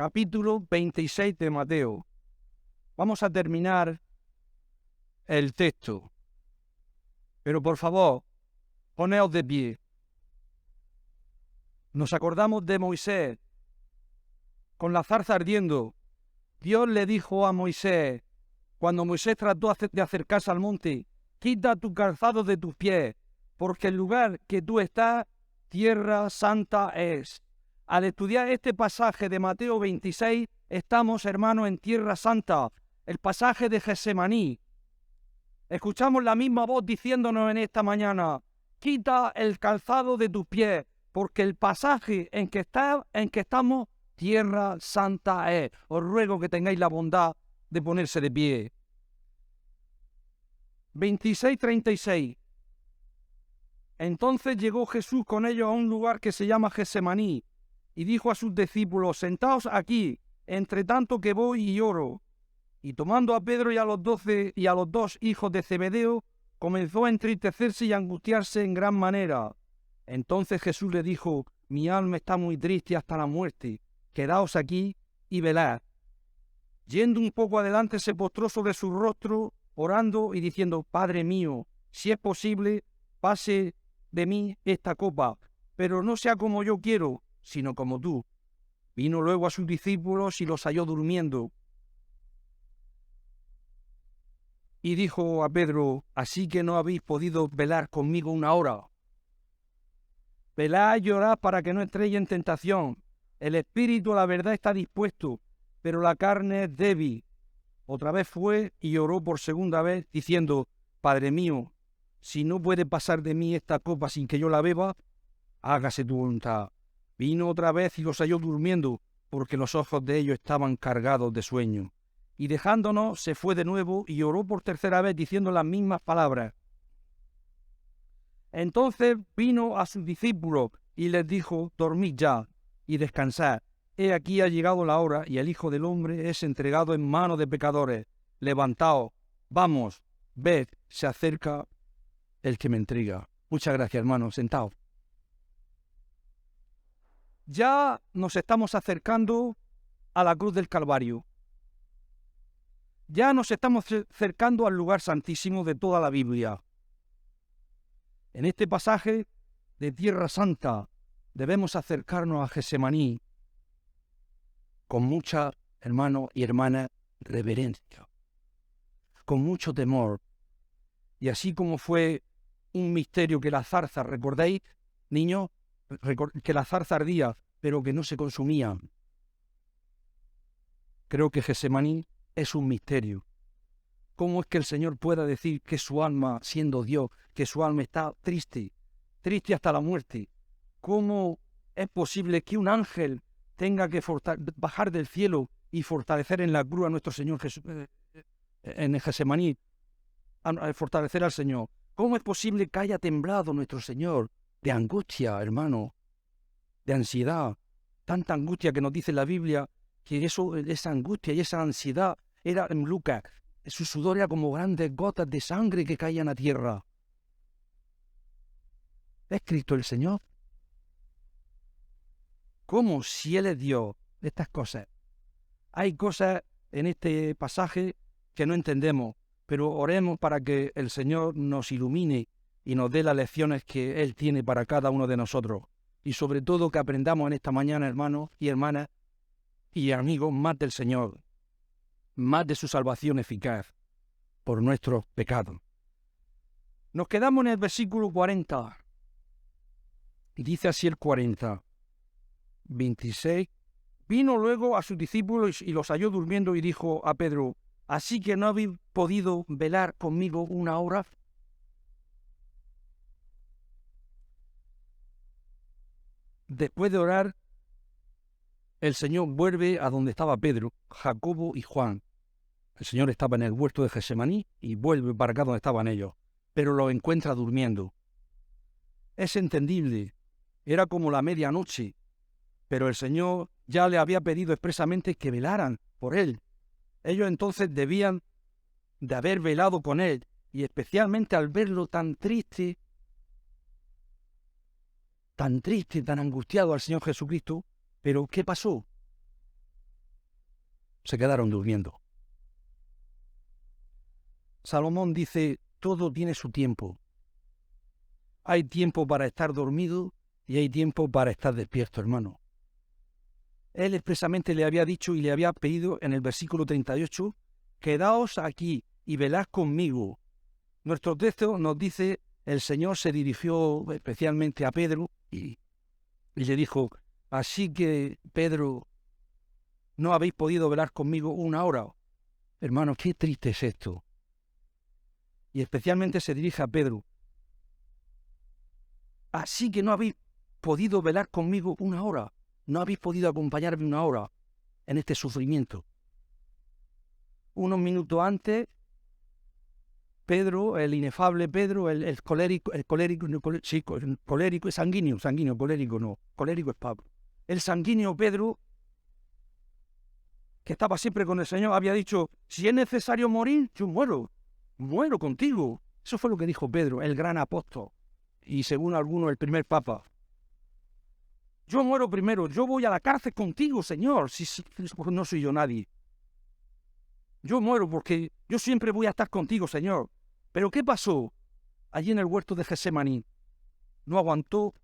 capítulo 26 de Mateo. Vamos a terminar el texto, pero por favor, poneos de pie. Nos acordamos de Moisés, con la zarza ardiendo. Dios le dijo a Moisés, cuando Moisés trató de acercarse al monte, quita tu calzado de tus pies, porque el lugar que tú estás, tierra santa es. Al estudiar este pasaje de Mateo 26, estamos, hermanos, en tierra santa, el pasaje de Getsemaní. Escuchamos la misma voz diciéndonos en esta mañana, quita el calzado de tus pies, porque el pasaje en que estamos, tierra santa es. Os ruego que tengáis la bondad de ponerse de pie. 26:36. Entonces llegó Jesús con ellos a un lugar que se llama Getsemaní, y dijo a sus discípulos, sentaos aquí, entre tanto que voy y oro. Y tomando a Pedro y a los 12 y a los 2 hijos de Zebedeo, comenzó a entristecerse y a angustiarse en gran manera. Entonces Jesús le dijo, mi alma está muy triste hasta la muerte, quedaos aquí y velad. Yendo un poco adelante se postró sobre su rostro, orando y diciendo, Padre mío, si es posible, pase de mí esta copa, pero no sea como yo quiero, sino como tú. Vino luego a sus discípulos y los halló durmiendo. Y dijo a Pedro, ¿así que no habéis podido velar conmigo una hora? Velad y orad para que no entréis en tentación. El espíritu, la verdad, está dispuesto, pero la carne es débil. Otra vez fue y oró por segunda vez, diciendo, Padre mío, si no puede pasar de mí esta copa sin que yo la beba, hágase tu voluntad. Vino otra vez y los halló durmiendo, porque los ojos de ellos estaban cargados de sueño. Y dejándonos, se fue de nuevo y oró por tercera vez, diciendo las mismas palabras. Entonces vino a sus discípulos y les dijo, dormid ya y descansad. He aquí ha llegado la hora y el Hijo del Hombre es entregado en manos de pecadores. Levantaos, vamos, ved, se acerca el que me entrega. Muchas gracias, hermanos, sentaos. Ya nos estamos acercando a la cruz del Calvario. Ya nos estamos acercando al lugar santísimo de toda la Biblia. En este pasaje de Tierra Santa debemos acercarnos a Getsemaní con mucha, hermano y hermana, reverencia, con mucho temor. Y así como fue un misterio que la zarza, ¿recordáis, niños? Que la zarza ardía, pero que no se consumía. Creo que Getsemaní es un misterio. ¿Cómo es que el Señor pueda decir que su alma, siendo Dios, que su alma está triste, triste hasta la muerte? ¿Cómo es posible que un ángel tenga que bajar del cielo y fortalecer en la cruz a nuestro Señor Jesús, en Getsemaní, a fortalecer al Señor? ¿Cómo es posible que haya temblado nuestro Señor de angustia, hermano, de ansiedad? Tanta angustia que nos dice la Biblia, que esa angustia y esa ansiedad era en Lucas. Su sudor era como grandes gotas de sangre que caían a tierra. ¿Es Cristo el Señor? ¿Cómo si Él es Dios de estas cosas? Hay cosas en este pasaje que no entendemos, pero oremos para que el Señor nos ilumine y nos dé las lecciones que Él tiene para cada uno de nosotros. Y sobre todo que aprendamos en esta mañana, hermanos y hermanas y amigos, más del Señor, más de su salvación eficaz por nuestros pecados. Nos quedamos en el versículo 40. Y dice así el 40. 26. Vino luego a sus discípulos y los halló durmiendo y dijo a Pedro, ¿así que no habéis podido velar conmigo una hora? Después de orar, el Señor vuelve a donde estaba Pedro, Jacobo y Juan. El Señor estaba en el huerto de Getsemaní y vuelve para acá donde estaban ellos, pero los encuentra durmiendo. Es entendible, era como la medianoche, pero el Señor ya le había pedido expresamente que velaran por Él. Ellos entonces debían de haber velado con Él, y especialmente al verlo tan triste, tan angustiado al Señor Jesucristo. Pero ¿qué pasó? se quedaron durmiendo. Salomón dice, todo tiene su tiempo. Hay tiempo para estar dormido y hay tiempo para estar despierto, hermano. Él expresamente le había dicho y le había pedido en el versículo 38, quedaos aquí y velad conmigo. Nuestro texto nos dice, el Señor se dirigió especialmente a Pedro y le dijo, así que, Pedro, ¿no habéis podido velar conmigo una hora? Hermano, qué triste es esto. Y especialmente se dirige a Pedro. Así que no habéis podido velar conmigo una hora. No habéis podido acompañarme una hora en este sufrimiento. Unos minutos antes, Pedro, el inefable Pedro, el colérico es sanguíneo, colérico es Pablo. El sanguíneo Pedro, que estaba siempre con el Señor, había dicho, si es necesario morir, yo muero contigo. Eso fue lo que dijo Pedro, el gran apóstol, y según algunos, el primer papa. Yo muero primero, yo voy a la cárcel contigo, Señor, si no soy yo nadie. Yo muero porque yo siempre voy a estar contigo, Señor. Pero ¿qué pasó allí en el huerto de Getsemaní? No aguantó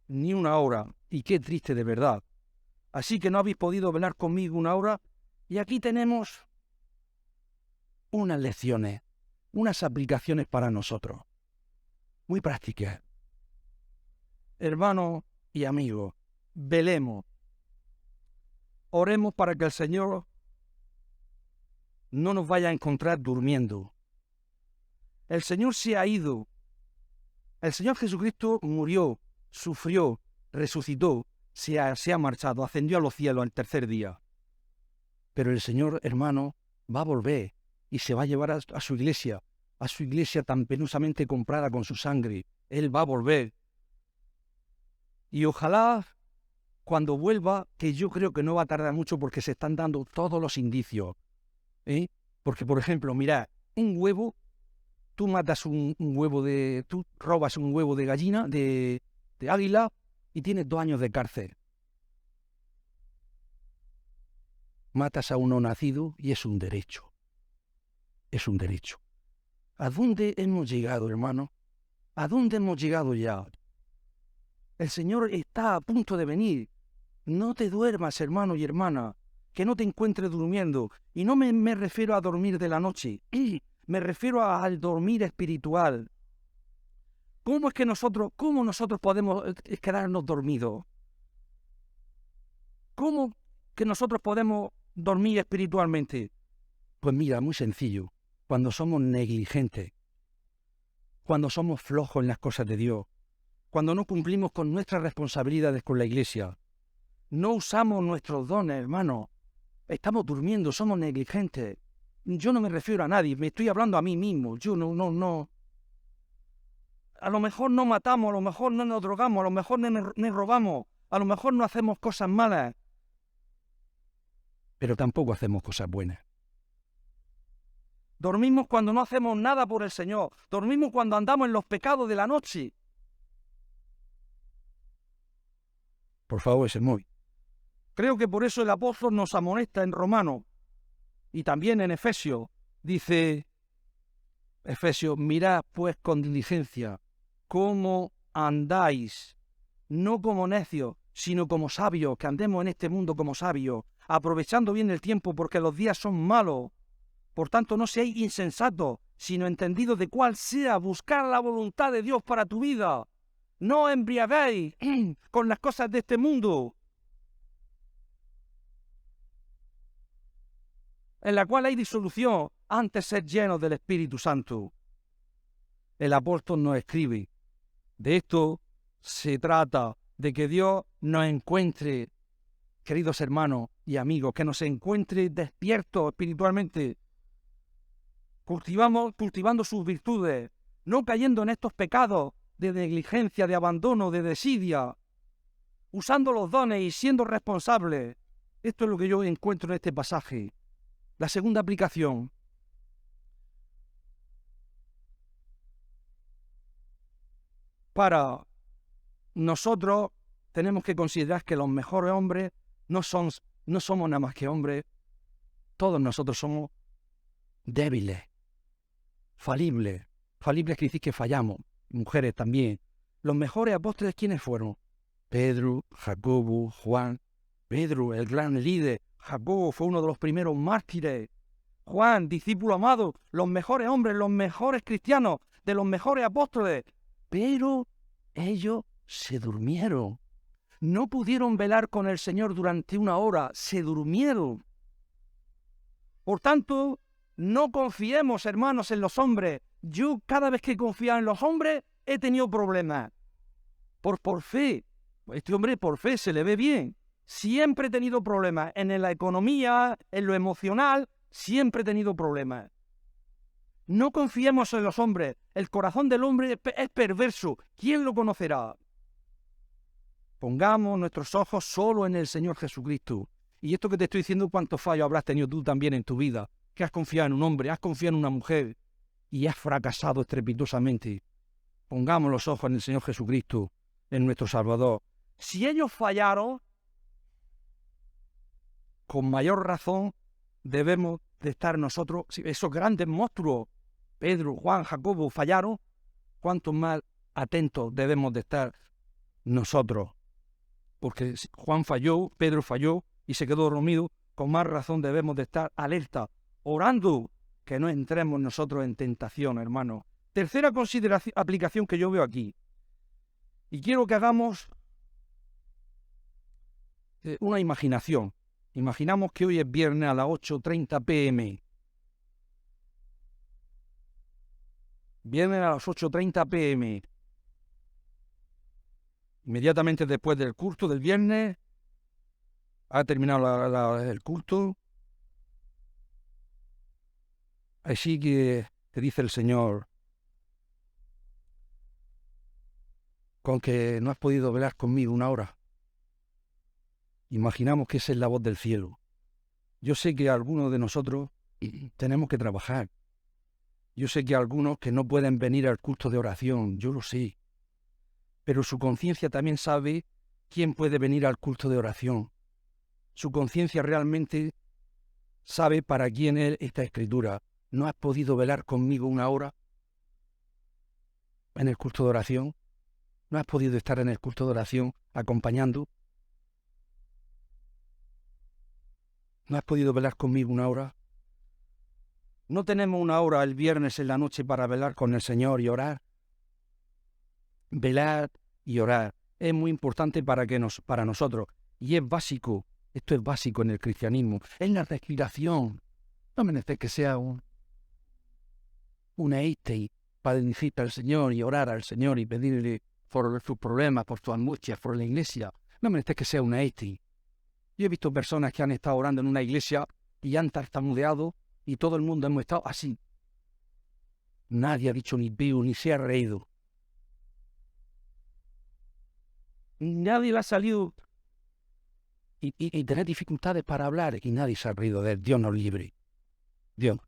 ni una hora, y qué triste de verdad. Así que no habéis podido velar conmigo una hora, y aquí tenemos unas lecciones, unas aplicaciones para nosotros, muy prácticas. Hermanos y amigos, velemos, oremos para que el Señor no nos vaya a encontrar durmiendo. El Señor se ha ido. El Señor Jesucristo murió, sufrió, resucitó, se ha marchado, ascendió a los cielos al tercer día. Pero el Señor, hermano, va a volver y se va a llevar a su iglesia tan penosamente comprada con su sangre. Él va a volver. Y ojalá, cuando vuelva, que yo creo que no va a tardar mucho porque se están dando todos los indicios. Porque, por ejemplo, mirad, un huevo, tú matas tú robas un huevo de gallina, de águila, y tienes 2 años de cárcel. Matas a uno nacido y es un derecho. Es un derecho. ¿A dónde hemos llegado, hermano? ¿A dónde hemos llegado ya? El Señor está a punto de venir. No te duermas, hermano y hermana, que no te encuentres durmiendo. Y no me refiero a dormir de la noche, me refiero al dormir espiritual. ¿Cómo nosotros podemos quedarnos dormidos? ¿Cómo que nosotros podemos dormir espiritualmente? Pues mira, muy sencillo, cuando somos negligentes, cuando somos flojos en las cosas de Dios, cuando no cumplimos con nuestras responsabilidades con la iglesia, no usamos nuestros dones, hermano, estamos durmiendo, somos negligentes. Yo no me refiero a nadie, me estoy hablando a mí mismo, yo no. A lo mejor no matamos, a lo mejor no nos drogamos, a lo mejor no robamos, a lo mejor no hacemos cosas malas, pero tampoco hacemos cosas buenas. Dormimos cuando no hacemos nada por el Señor, dormimos cuando andamos en los pecados de la noche. Por favor, ese es muy. Creo que por eso el apóstol nos amonesta en Romanos y también en Efesios. Dice Efesios, mirad pues con diligencia cómo andáis, no como necios, sino como sabios, que andemos en este mundo como sabios, aprovechando bien el tiempo porque los días son malos. Por tanto, no seáis insensatos, sino entendidos de cuál sea buscar la voluntad de Dios para tu vida. No embriaguéis con las cosas de este mundo, en la cual hay disolución, antes ser llenos del Espíritu Santo. El apóstol nos escribe, de esto se trata, de que Dios nos encuentre, queridos hermanos y amigos, que nos encuentre despiertos espiritualmente, cultivando sus virtudes, no cayendo en estos pecados de negligencia, de abandono, de desidia, usando los dones y siendo responsables. Esto es lo que yo encuentro en este pasaje. La segunda aplicación. Para nosotros tenemos que considerar que los mejores hombres no somos nada más que hombres Todos nosotros somos débiles, falibles. Falibles quiere decir que fallamos. Mujeres también. Los mejores apóstoles, ¿quiénes fueron? Pedro, Jacobo, Juan. Pedro, el gran líder. Jacobo fue uno de los primeros mártires. Juan, discípulo amado. Los mejores hombres, los mejores cristianos, de los mejores apóstoles. Pero ellos se durmieron. No pudieron velar con el Señor durante una hora. Se durmieron. Por tanto, no confiemos, hermanos, en los hombres. Yo cada vez que he confiado en los hombres he tenido problemas. Por fe. Este hombre por fe se le ve bien. Siempre he tenido problemas. En la economía, en lo emocional, siempre he tenido problemas. No confiemos en los hombres. El corazón del hombre es perverso. ¿Quién lo conocerá? Pongamos nuestros ojos solo en el Señor Jesucristo. Y esto que te estoy diciendo, ¿cuántos fallos habrás tenido tú también en tu vida? Que has confiado en un hombre, has confiado en una mujer y has fracasado estrepitosamente. Pongamos los ojos en el Señor Jesucristo, en nuestro Salvador. Si ellos fallaron, con mayor razón debemos de estar nosotros. Si esos grandes monstruos, Pedro, Juan, Jacobo, fallaron, cuánto más atentos debemos de estar nosotros. Porque Juan falló, Pedro falló y se quedó dormido, con más razón debemos de estar alerta, orando que no entremos nosotros en tentación, hermano. Tercera aplicación que yo veo aquí. Y quiero que hagamos una imaginación. Imaginamos que hoy es viernes a las 8:30 p.m. Viernes a las 8:30 p.m. Inmediatamente después del culto del viernes, ha terminado el culto. Así que te dice el Señor, con que no has podido velar conmigo una hora. Imaginamos que esa es la voz del cielo. Yo sé que algunos de nosotros tenemos que trabajar. Yo sé que algunos que no pueden venir al culto de oración, yo lo sé. Pero su conciencia también sabe quién puede venir al culto de oración. Su conciencia realmente sabe para quién es esta escritura. ¿No has podido velar conmigo una hora en el culto de oración? ¿No has podido estar en el culto de oración acompañando? ¿No has podido velar conmigo una hora? ¿No tenemos una hora el viernes en la noche para velar con el Señor y orar? Velar y orar es muy importante para nosotros. Y es básico. Esto es básico en el cristianismo. Es la respiración. No merece que sea un aite para decir al Señor y orar al Señor y pedirle por sus problemas, por sus angustias, por la iglesia. No merece que sea un aite. Yo he visto personas que han estado orando en una iglesia y han tartamudeado y todo el mundo hemos estado así. Nadie ha dicho ni piu, ni se ha reído. Nadie le ha salido y tener dificultades para hablar y nadie se ha reído de él. Dios nos libre. Dios.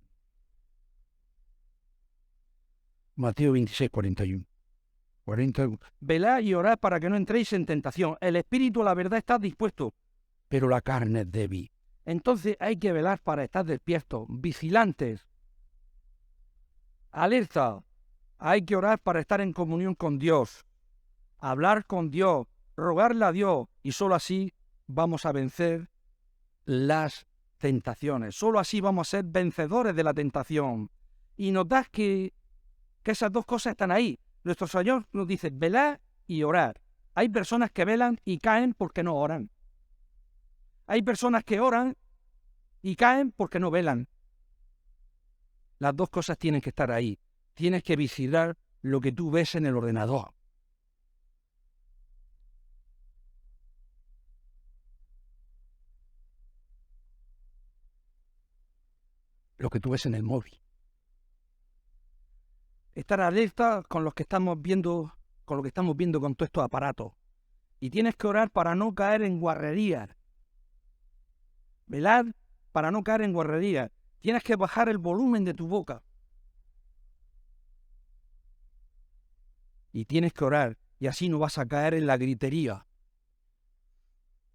Mateo 26:41. Velad y orad para que no entréis en tentación. El espíritu, la verdad, está dispuesto, pero la carne es débil. Entonces hay que velar para estar despiertos, vigilantes, alerta. Hay que orar para estar en comunión con Dios, hablar con Dios, rogarle a Dios, y solo así vamos a vencer las tentaciones. Solo así vamos a ser vencedores de la tentación. Y notad que esas dos cosas están ahí. Nuestro Señor nos dice velar y orar. Hay personas que velan y caen porque no oran. Hay personas que oran y caen porque no velan. Las dos cosas tienen que estar ahí. Tienes que vigilar lo que tú ves en el ordenador. Lo que tú ves en el móvil. Estar alerta con lo que estamos viendo con todos estos aparatos. Y tienes que orar para no caer en guarrerías. Velar para no caer en guarrerías. Tienes que bajar el volumen de tu boca. Y tienes que orar, y así no vas a caer en la gritería.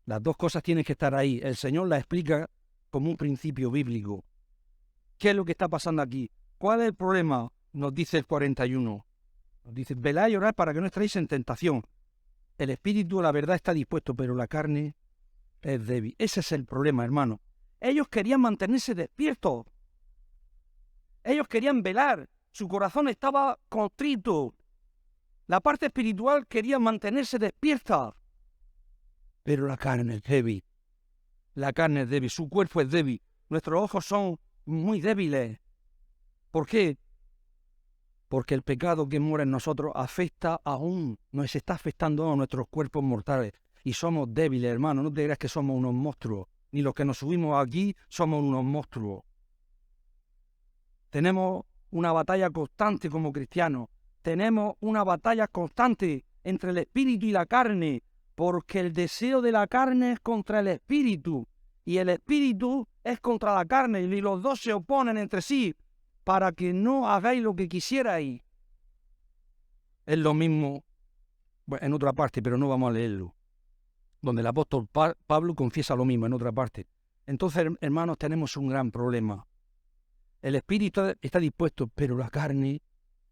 Las dos cosas tienen que estar ahí. El Señor las explica como un principio bíblico. ¿Qué es lo que está pasando aquí? ¿Cuál es el problema? Nos dice el 41. Nos dice, velad y orad para que no entréis en tentación. El espíritu, la verdad, está dispuesto, pero la carne es débil. Ese es el problema, hermano. Ellos querían mantenerse despiertos. Ellos querían velar. Su corazón estaba contrito. La parte espiritual quería mantenerse despierta. Pero la carne es débil. La carne es débil. Su cuerpo es débil. Nuestros ojos son muy débiles. ¿Por qué? Porque el pecado que mora en nosotros afecta aún, nos está afectando a nuestros cuerpos mortales. Y somos débiles, hermano. No te creas que somos unos monstruos. Ni los que nos subimos aquí somos unos monstruos. Tenemos una batalla constante como cristianos. Tenemos una batalla constante entre el espíritu y la carne. Porque el deseo de la carne es contra el espíritu. Y el espíritu es contra la carne. Y los dos se oponen entre sí, para que no hagáis lo que quisierais. Es lo mismo en otra parte, pero no vamos a leerlo, donde el apóstol Pablo confiesa lo mismo en otra parte. Entonces, hermanos, tenemos un gran problema. El espíritu está dispuesto, pero la carne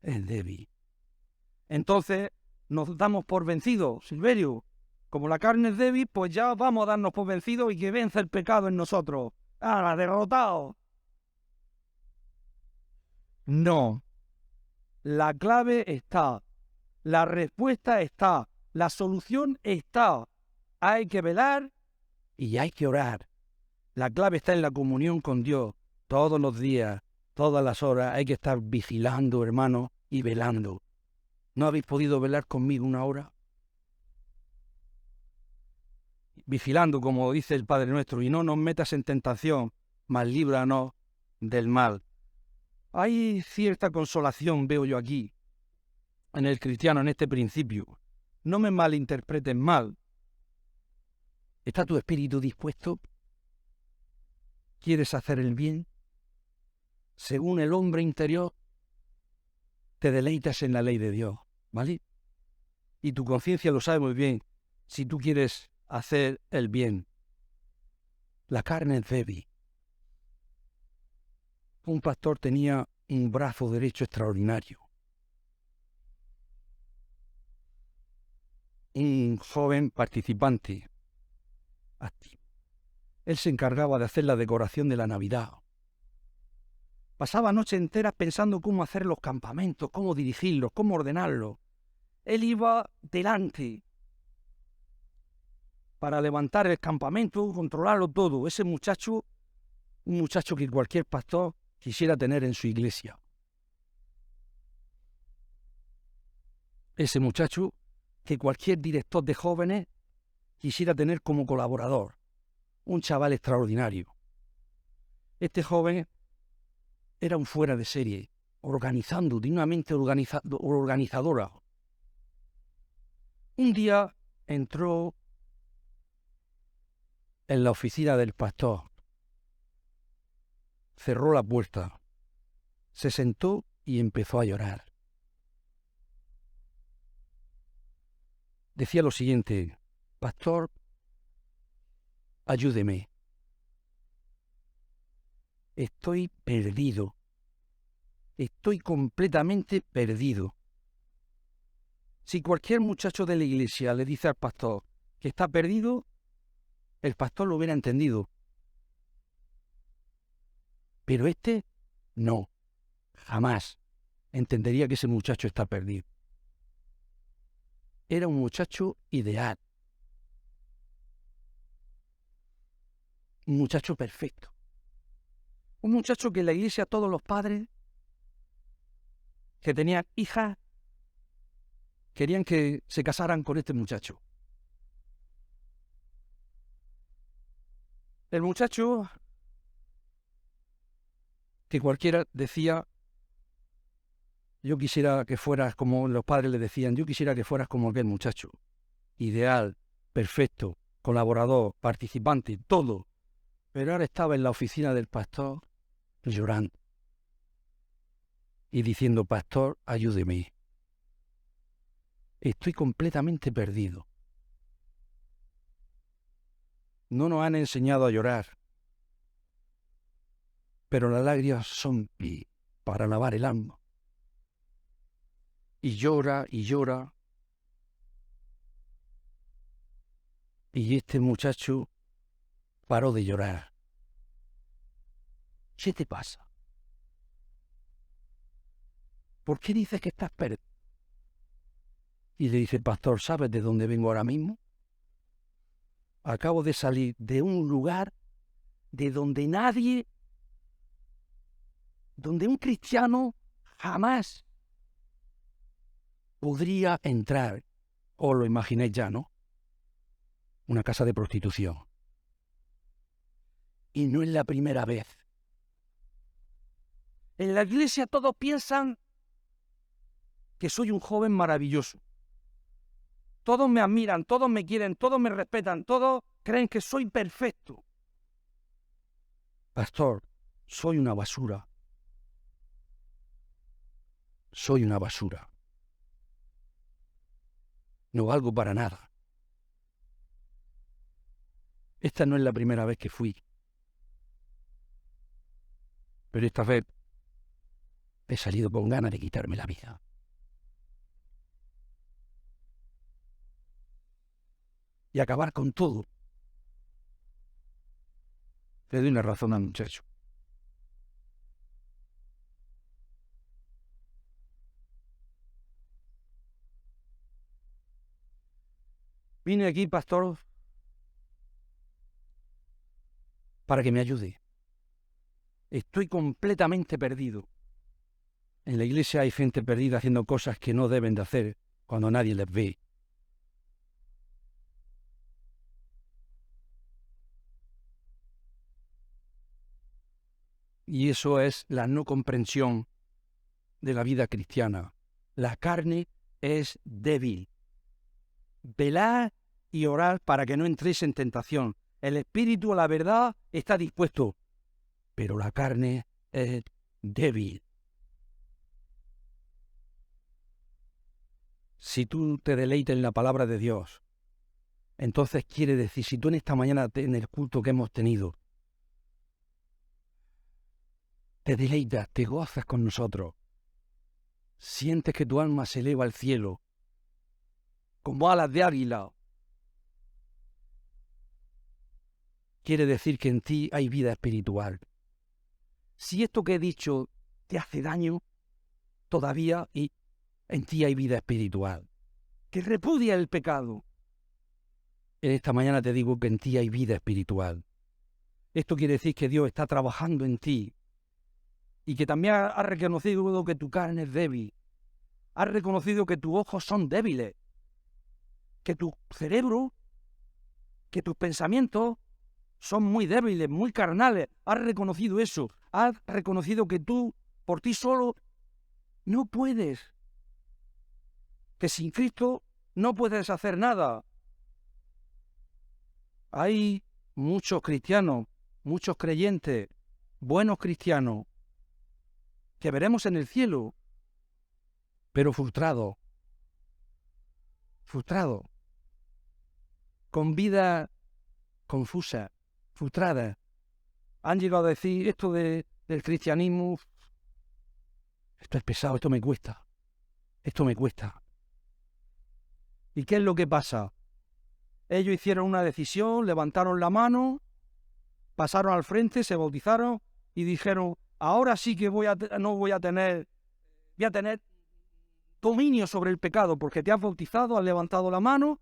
es débil. Entonces, nos damos por vencidos, Silverio. Como la carne es débil, pues ya vamos a darnos por vencidos y que vence el pecado en nosotros. ¡Ah, derrotado! No. La clave está. La respuesta está. La solución está. Hay que velar y hay que orar. La clave está en la comunión con Dios. Todos los días, todas las horas, hay que estar vigilando, hermano, y velando. ¿No habéis podido velar conmigo una hora? Vigilando, como dice el Padre nuestro, y no nos metas en tentación, mas líbranos del mal. Hay cierta consolación, veo yo aquí, en el cristiano, en este principio. No me malinterpreten mal. ¿Está tu espíritu dispuesto? ¿Quieres hacer el bien? Según el hombre interior, te deleitas en la ley de Dios, ¿vale? Y tu conciencia lo sabe muy bien, si tú quieres hacer el bien. La carne es débil. Un pastor tenía un brazo derecho extraordinario. Un joven participante activo. Él se encargaba de hacer la decoración de la Navidad. Pasaba noches enteras pensando cómo hacer los campamentos, cómo dirigirlos, cómo ordenarlos. Él iba delante para levantar el campamento, controlarlo todo. Ese muchacho, un muchacho que cualquier pastor quisiera tener en su iglesia. Ese muchacho que cualquier director de jóvenes quisiera tener como colaborador. Un chaval extraordinario. Este joven era un fuera de serie, organizando, de una mente organizadora. Un día entró en la oficina del pastor, cerró la puerta, se sentó y empezó a llorar. Decía lo siguiente: pastor, ayúdeme. Estoy perdido. Estoy completamente perdido. Si cualquier muchacho de la iglesia le dice al pastor que está perdido, el pastor lo hubiera entendido. Pero este, no, jamás entendería que ese muchacho está perdido. Era un muchacho ideal. Un muchacho perfecto. Un muchacho que en la iglesia todos los padres que tenían hijas querían que se casaran con este muchacho. El muchacho que cualquiera decía, yo quisiera que fueras como los padres le decían, yo quisiera que fueras como aquel muchacho. Ideal, perfecto, colaborador, participante, todo. Pero ahora estaba en la oficina del pastor llorando y diciendo: pastor, ayúdeme. Estoy completamente perdido. No nos han enseñado a llorar. pero las lágrimas son para lavar el alma. Y llora y llora. Y este muchacho paró de llorar. ¿Qué te pasa? ¿Por qué dices que estás perdido? Y le dice, pastor, ¿sabes de dónde vengo ahora mismo? Acabo de salir de un lugar de donde nadie, donde un cristiano jamás podría entrar. Os lo imagináis ya, ¿no? Una casa de prostitución. Y no es la primera vez. En la iglesia todos piensan que soy un joven maravilloso. Todos me admiran, todos me quieren, todos me respetan, todos creen que soy perfecto. Pastor, soy una basura. Soy una basura. No valgo para nada. Esta no es la primera vez que fui. Pero esta vez he salido con ganas de quitarme la vida. Y acabar con todo. Le doy una razón al muchacho. Vine aquí, pastor, para que me ayude. Estoy completamente perdido. En la iglesia hay gente perdida haciendo cosas que no deben de hacer cuando nadie les ve. Y eso es la no comprensión de la vida cristiana. La carne es débil. Velad y orad para que no entréis en tentación. El espíritu, a la verdad, está dispuesto, pero la carne es débil. Si tú te deleitas en la palabra de Dios, entonces quiere decir, si tú en esta mañana, en el culto que hemos tenido, te deleitas, te gozas con nosotros, sientes que tu alma se eleva al cielo, como alas de águila, quiere decir que en ti hay vida espiritual. Si esto que he dicho te hace daño, todavía en ti hay vida espiritual. Que repudia el pecado. En esta mañana te digo que en ti hay vida espiritual. Esto quiere decir que Dios está trabajando en ti y que también ha reconocido que tu carne es débil. Has reconocido que tus ojos son débiles, que tu cerebro, que tus pensamientos son muy débiles, muy carnales. Has reconocido eso. Has reconocido que tú, por ti solo, no puedes. Que sin Cristo no puedes hacer nada. Hay muchos cristianos, muchos creyentes, buenos cristianos, que veremos en el cielo, pero frustrados, con vida confusa, frustrada. Han llegado a decir esto del cristianismo, esto es pesado, esto me cuesta. ¿Y qué es lo que pasa? Ellos hicieron una decisión, levantaron la mano, pasaron al frente, se bautizaron y dijeron, ahora sí que voy a tener dominio sobre el pecado, porque te has bautizado, has levantado la mano.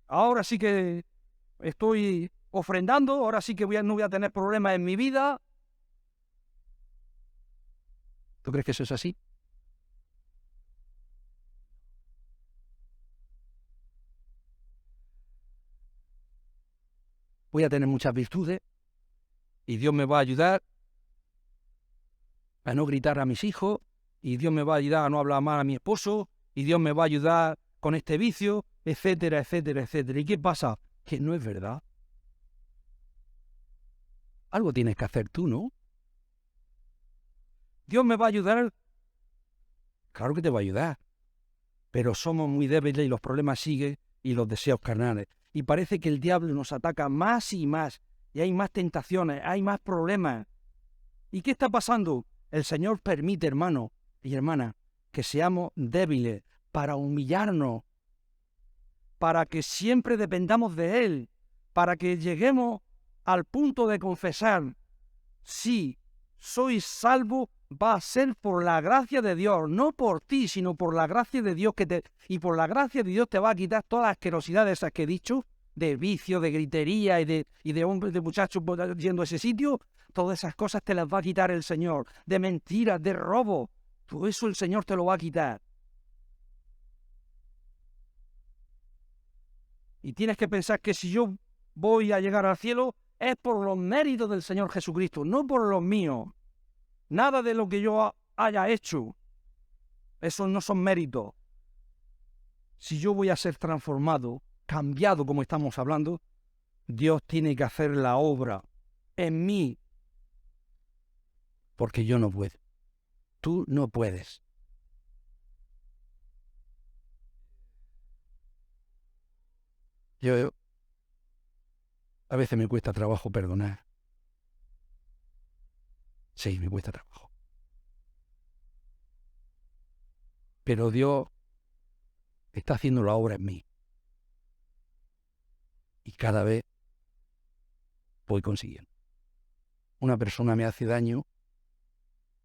Ahora sí que estoy ofrendando, ahora sí que no voy a tener problemas en mi vida. ¿Tú crees que eso es así? Voy a tener muchas virtudes y Dios me va a ayudar a no gritar a mis hijos, y Dios me va a ayudar a no hablar mal a mi esposo, y Dios me va a ayudar con este vicio, etcétera, etcétera, etcétera. ¿Y qué pasa? Que no es verdad. Algo tienes que hacer tú, ¿no? Dios me va a ayudar. Claro que te va a ayudar. Pero somos muy débiles y los problemas siguen y los deseos carnales. Y parece que el diablo nos ataca más y más. y hay más tentaciones, hay más problemas. ¿Y qué está pasando? El Señor permite, hermano y hermana, que seamos débiles para humillarnos, para que siempre dependamos de Él, para que lleguemos al punto de confesar, sí, soy salvo, va a ser por la gracia de Dios, no por ti, sino por la gracia de Dios y por la gracia de Dios te va a quitar todas las asquerosidades esas que he dicho, de vicio, de gritería y de hombres, de muchachos yendo a ese sitio. Todas esas cosas te las va a quitar el Señor, de mentiras, de robo, todo eso el Señor te lo va a quitar. Y tienes que pensar que si yo voy a llegar al cielo es por los méritos del Señor Jesucristo, no por los míos. Nada de lo que yo haya hecho, esos no son méritos. Si yo voy a ser transformado, cambiado como estamos hablando, Dios tiene que hacer la obra en mí, porque yo no puedo. Tú no puedes. Yo a veces me cuesta trabajo perdonar. Sí, me cuesta trabajo. Pero Dios está haciendo la obra en mí. Y cada vez voy consiguiendo. Una persona me hace daño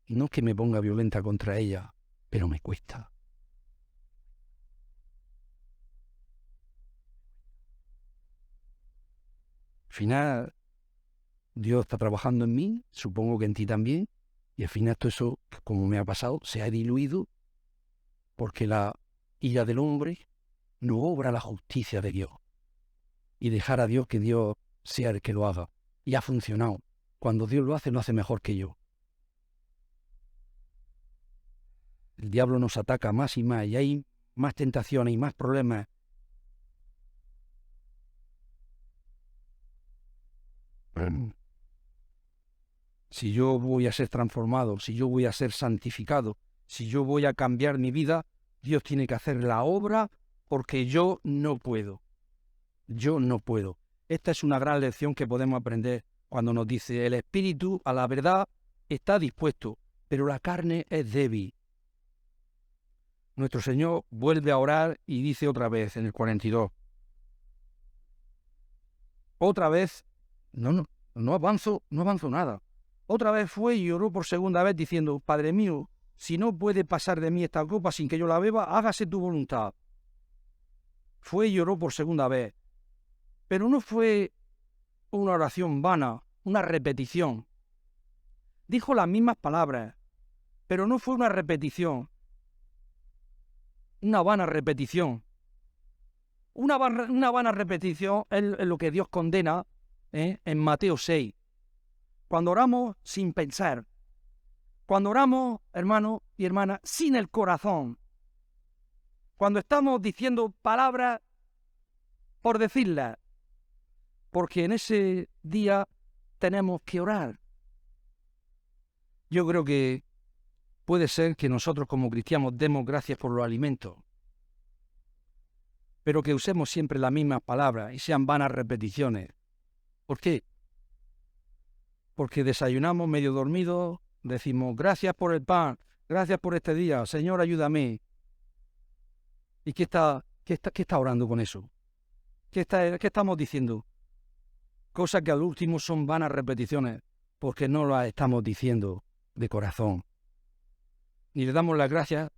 y no es que me ponga violenta contra ella, pero me cuesta. Al final, Dios está trabajando en mí, supongo que en ti también, y al final todo eso, como me ha pasado, se ha diluido porque la ira del hombre no obra la justicia de Dios. Y dejar a Dios que Dios sea el que lo haga. Y ha funcionado. Cuando Dios lo hace mejor que yo. El diablo nos ataca más y más, y hay más tentaciones y más problemas. Si yo voy a ser transformado, si yo voy a ser santificado, si yo voy a cambiar mi vida, Dios tiene que hacer la obra porque yo no puedo. Yo no puedo. Esta es una gran lección que podemos aprender cuando nos dice el espíritu a la verdad está dispuesto, pero la carne es débil. Nuestro Señor vuelve a orar y dice otra vez en el 42. Otra vez, no avanzo nada. Otra vez fue y oró por segunda vez diciendo, Padre mío, si no puede pasar de mí esta copa sin que yo la beba, hágase tu voluntad. Fue y oró por segunda vez. Pero no fue una oración vana, una repetición. Dijo las mismas palabras, pero no fue una repetición. Una vana repetición. Una vana repetición es lo que Dios condena en Mateo 6. Cuando oramos sin pensar. Cuando oramos, hermano y hermana, sin el corazón. Cuando estamos diciendo palabras por decirlas. Porque en ese día tenemos que orar. Yo creo que puede ser que nosotros como cristianos demos gracias por los alimentos, pero que usemos siempre las mismas palabras y sean vanas repeticiones. ¿Por qué? Porque desayunamos medio dormidos, decimos gracias por el pan, gracias por este día, Señor ayúdame. ¿Y qué está orando con eso? ¿Qué estamos diciendo? Cosas que al último son vanas repeticiones, porque no las estamos diciendo de corazón. Ni le damos las gracias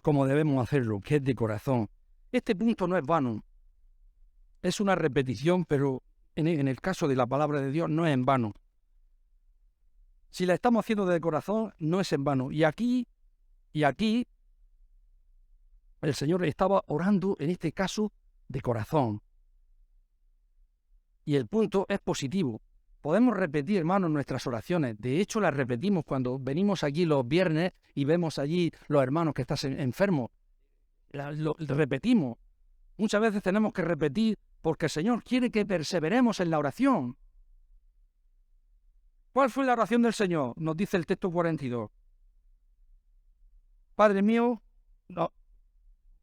como debemos hacerlo, que es de corazón. Este punto no es vano. Es una repetición, pero en el caso de la palabra de Dios no es en vano. Si la estamos haciendo de corazón, no es en vano. Y aquí, el Señor estaba orando, en este caso, de corazón. Y el punto es positivo. Podemos repetir, hermanos, nuestras oraciones. De hecho, las repetimos cuando venimos aquí los viernes y vemos allí los hermanos que están enfermos. Lo repetimos. Muchas veces tenemos que repetir porque el Señor quiere que perseveremos en la oración. ¿Cuál fue la oración del Señor? Nos dice el texto 42. Padre mío,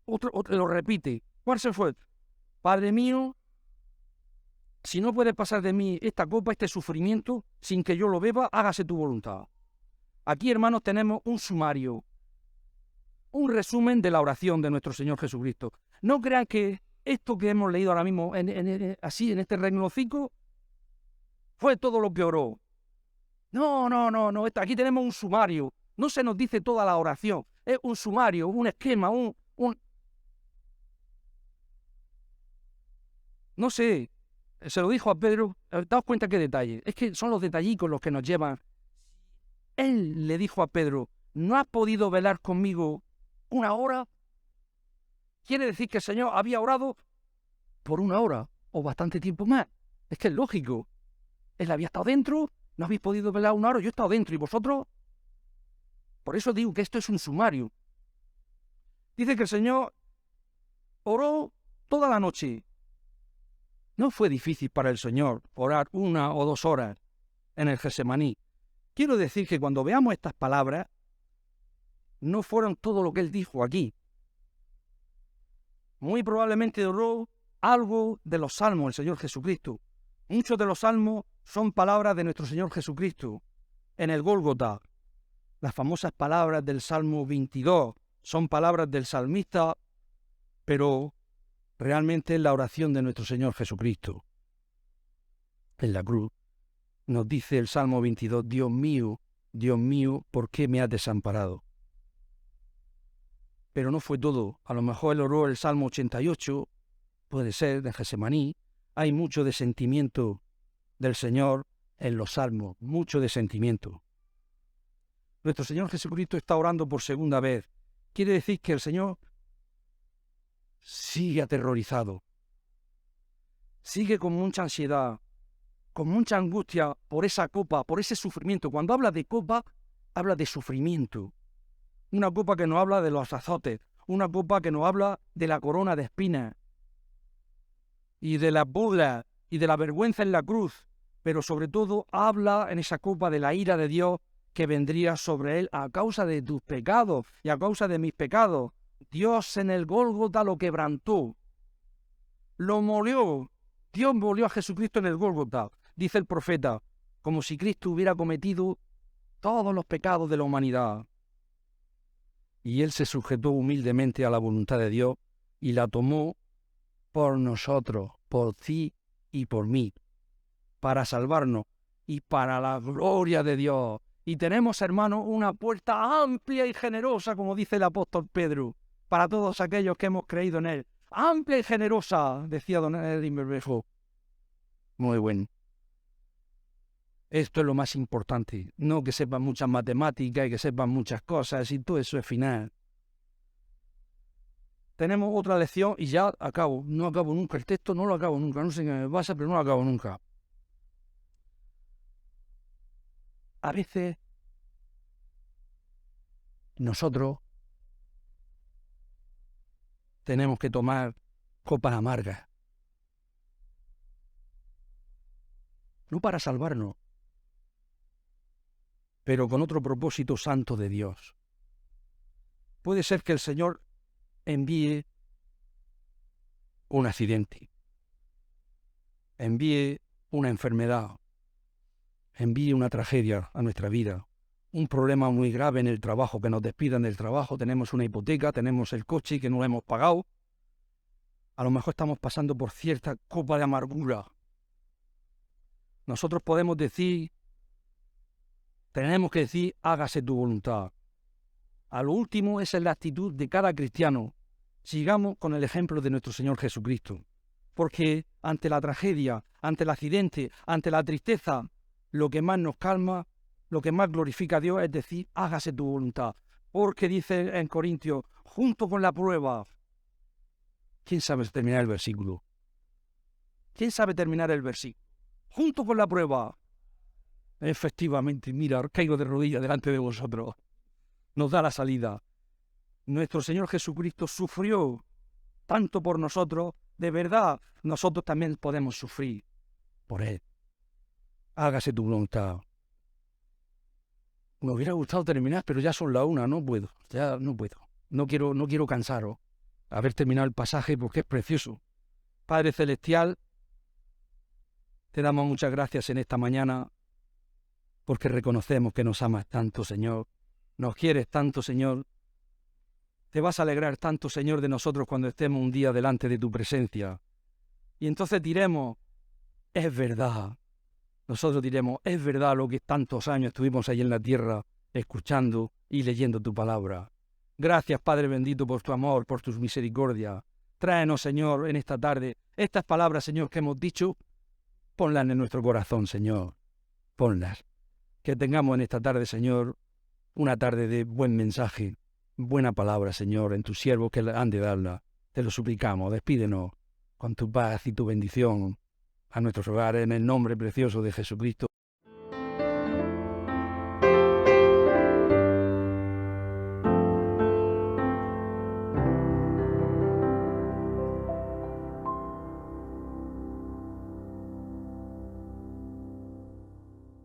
otro lo repite. ¿Cuál se fue? Padre mío, si no puedes pasar de mí esta copa, este sufrimiento, sin que yo lo beba, hágase tu voluntad. Aquí, hermanos, tenemos un sumario, un resumen de la oración de nuestro Señor Jesucristo. No crean que esto que hemos leído ahora mismo, así en este regnocico, fue todo lo que oró. No. Aquí tenemos un sumario. No se nos dice toda la oración. Es un sumario, un esquema, No sé, se lo dijo a Pedro. Daos cuenta qué detalle. Es que son los detallicos los que nos llevan. Él le dijo a Pedro, ¿no has podido velar conmigo una hora? Quiere decir que el Señor había orado por una hora o bastante tiempo más. Es que es lógico. Él había estado dentro, no habéis podido velar una hora, yo he estado dentro, ¿y vosotros? Por eso digo que esto es un sumario. Dice que el Señor oró toda la noche. No fue difícil para el Señor orar 1 o 2 horas en el Getsemaní. Quiero decir que cuando veamos estas palabras, no fueron todo lo que Él dijo aquí. Muy probablemente oró algo de los salmos el Señor Jesucristo. Muchos de los salmos son palabras de nuestro Señor Jesucristo en el Gólgota. Las famosas palabras del Salmo 22 son palabras del salmista, pero realmente es la oración de nuestro Señor Jesucristo. En la cruz nos dice el Salmo 22, Dios mío, ¿por qué me has desamparado? Pero no fue todo. A lo mejor él oró el Salmo 88, puede ser, de Getsemaní. Hay mucho de sentimiento del Señor en los salmos, mucho de sentimiento. Nuestro Señor Jesucristo está orando por segunda vez. Quiere decir que el Señor sigue aterrorizado, sigue con mucha ansiedad, con mucha angustia por esa copa, por ese sufrimiento. Cuando habla de copa, habla de sufrimiento. Una copa que nos habla de los azotes, una copa que nos habla de la corona de espinas y de las burlas y de la vergüenza en la cruz, pero sobre todo habla en esa copa de la ira de Dios que vendría sobre él a causa de tus pecados y a causa de mis pecados. Dios en el Gólgota lo quebrantó, lo molió. Dios molió a Jesucristo en el Gólgota, dice el profeta, como si Cristo hubiera cometido todos los pecados de la humanidad. Y él se sujetó humildemente a la voluntad de Dios y la tomó por nosotros, por ti y por mí, para salvarnos y para la gloria de Dios. Y tenemos, hermanos, una puerta amplia y generosa, como dice el apóstol Pedro, para todos aquellos que hemos creído en él. Amplia y generosa, decía don Edwin Bermejo. Muy bueno. Esto es lo más importante, no que sepan muchas matemáticas y que sepan muchas cosas, y todo eso es final. Tenemos otra lección y ya acabo. No acabo nunca el texto, no lo acabo nunca. No sé qué me pasa, pero no lo acabo nunca. A veces nosotros tenemos que tomar copas amargas. No para salvarnos, pero con otro propósito santo de Dios. Puede ser que el Señor envíe un accidente, envíe una enfermedad, envíe una tragedia a nuestra vida, un problema muy grave en el trabajo, que nos despidan del trabajo, tenemos una hipoteca, tenemos el coche que no lo hemos pagado, a lo mejor estamos pasando por cierta copa de amargura. Nosotros podemos decir, tenemos que decir, hágase tu voluntad. A lo último, esa es la actitud de cada cristiano. Sigamos con el ejemplo de nuestro Señor Jesucristo. Porque ante la tragedia, ante el accidente, ante la tristeza, lo que más nos calma, lo que más glorifica a Dios es decir, hágase tu voluntad. Porque dice en Corintios, junto con la prueba. ¿Quién sabe terminar el versículo? ¿Quién sabe terminar el versículo? Junto con la prueba. Efectivamente, mira, caigo de rodillas delante de vosotros. Nos da la salida. Nuestro Señor Jesucristo sufrió tanto por nosotros, de verdad, nosotros también podemos sufrir por Él. Hágase tu voluntad. Me hubiera gustado terminar, pero ya son las 1, no puedo, ya no puedo. No quiero cansaros. Haber terminado el pasaje porque es precioso. Padre Celestial, Te damos muchas gracias en esta mañana porque reconocemos que nos amas tanto, Señor. Nos quieres tanto, Señor. Te vas a alegrar tanto, Señor, de nosotros cuando estemos un día delante de tu presencia. Y entonces diremos, es verdad. Nosotros diremos, es verdad lo que tantos años estuvimos ahí en la tierra, escuchando y leyendo tu palabra. Gracias, Padre bendito, por tu amor, por tus misericordias. Tráenos, Señor, en esta tarde, estas palabras, Señor, que hemos dicho, ponlas en nuestro corazón, Señor. Ponlas. Que tengamos en esta tarde, Señor, una tarde de buen mensaje, buena palabra, Señor, en tus siervos que han de darla. Te lo suplicamos, despídenos con tu paz y tu bendición a nuestros hogares en el nombre precioso de Jesucristo.